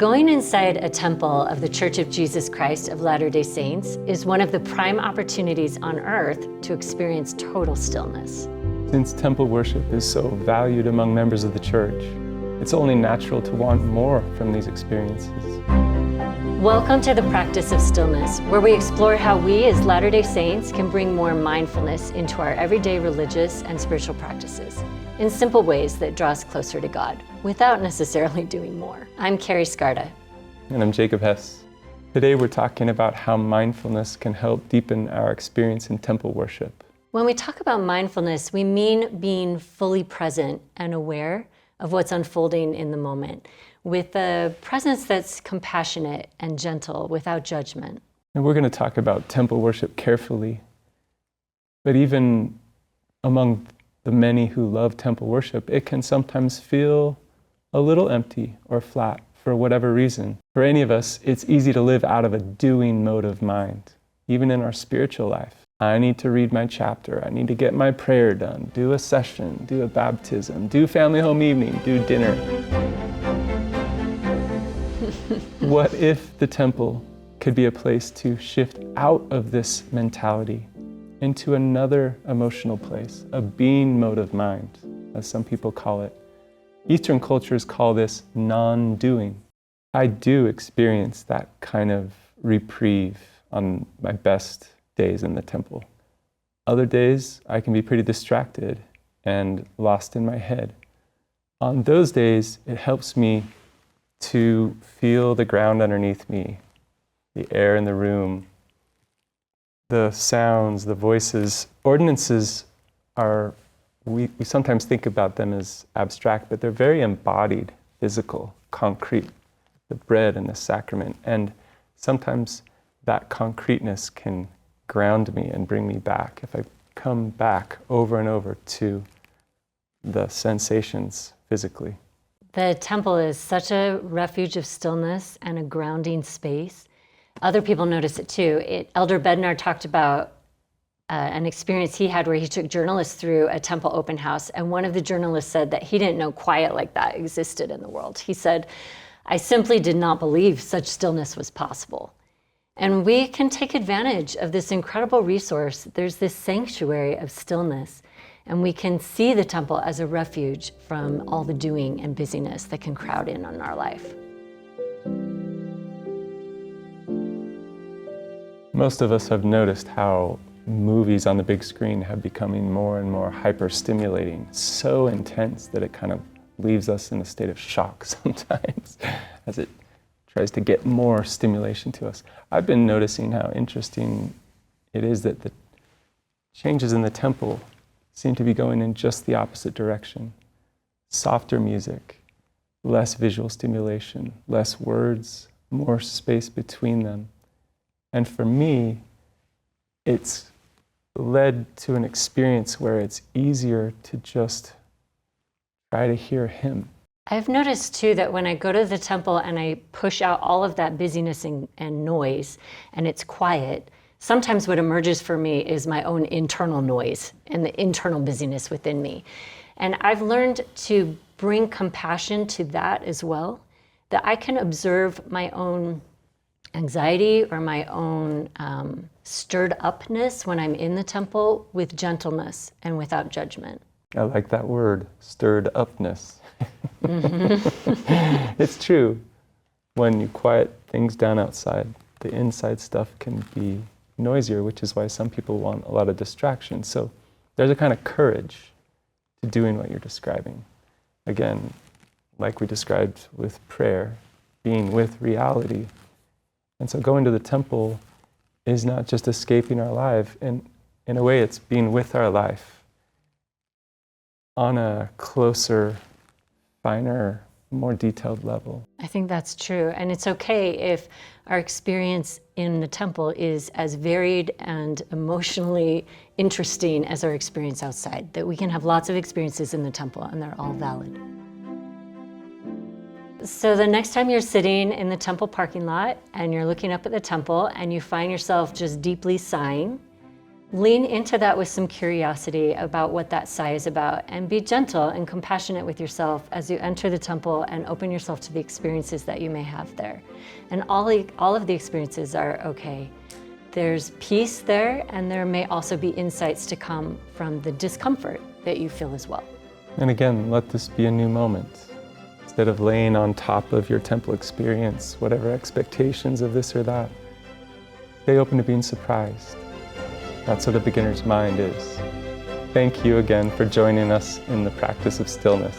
Going inside a temple of the Church of Jesus Christ of Latter-day Saints is one of the prime opportunities on earth to experience total stillness. Since temple worship is so valued among members of the church, it's only natural to want more from these experiences. Welcome to the Practice of Stillness, where we explore how we as Latter-day Saints can bring more mindfulness into our everyday religious and spiritual practices in simple ways that draw us closer to God, without necessarily doing more. I'm Carrie Skarda. And I'm Jacob Hess. Today we're talking about how mindfulness can help deepen our experience in temple worship. When we talk about mindfulness, we mean being fully present and aware of what's unfolding in the moment, with a presence that's compassionate and gentle, without judgment. And we're going to talk about temple worship carefully. But even among the many who love temple worship, it can sometimes feel a little empty or flat for whatever reason. For any of us, it's easy to live out of a doing mode of mind, even in our spiritual life. I need to read my chapter, I need to get my prayer done, do a session, do a baptism, do family home evening, do dinner. What if the temple could be a place to shift out of this mentality into another emotional place, a being mode of mind, as some people call it? Eastern cultures call this non-doing. I do experience that kind of reprieve on my best days in the temple. Other days, I can be pretty distracted and lost in my head. On those days, it helps me to feel the ground underneath me, the air in the room, the sounds, the voices. Ordinances are, we sometimes think about them as abstract, but they're very embodied, physical, concrete, the bread and the sacrament. And sometimes that concreteness can ground me and bring me back. If I come back over and over to the sensations physically. The temple is such a refuge of stillness and a grounding space. Other people notice it too. Elder Bednar talked about an experience he had where he took journalists through a temple open house, and one of the journalists said that he didn't know quiet like that existed in the world. He said, "I simply did not believe such stillness was possible." And we can take advantage of this incredible resource. There's this sanctuary of stillness, and we can see the temple as a refuge from all the doing and busyness that can crowd in on our life. Most of us have noticed how movies on the big screen have becoming more and more hyper-stimulating, so intense that it kind of leaves us in a state of shock sometimes as it tries to get more stimulation to us. I've been noticing how interesting it is that the changes in the temple seem to be going in just the opposite direction. Softer music, less visual stimulation, less words, more space between them. And for me, it's led to an experience where it's easier to just try to hear him. I've noticed too that when I go to the temple and I push out all of that busyness and noise, and it's quiet, sometimes what emerges for me is my own internal noise and the internal busyness within me. And I've learned to bring compassion to that as well, that I can observe my own anxiety or my own stirred upness when I'm in the temple with gentleness and without judgment. I like that word, stirred upness. It's true. When you quiet things down outside, the inside stuff can be noisier, which is why some people want a lot of distraction. So there's a kind of courage to doing what you're describing. Again, like we described with prayer, being with reality. And so going to the temple is not just escaping our life. In a way, it's being with our life on a closer, finer, more detailed level. I think that's true. And it's okay if our experience in the temple is as varied and emotionally interesting as our experience outside, that we can have lots of experiences in the temple and they're all valid. So the next time you're sitting in the temple parking lot and you're looking up at the temple and you find yourself just deeply sighing, Lean into that with some curiosity about what that sigh is about, and be gentle and compassionate with yourself as you enter the temple and open yourself to the experiences that you may have there. And all of the experiences are okay. There's peace there, and there may also be insights to come from the discomfort that you feel as well. And again, let this be a new moment. Instead of laying on top of your temple experience, whatever expectations of this or that, stay open to being surprised. That's what a beginner's mind is. Thank you again for joining us in the practice of stillness.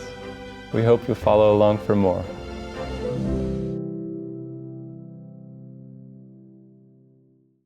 We hope you'll follow along for more.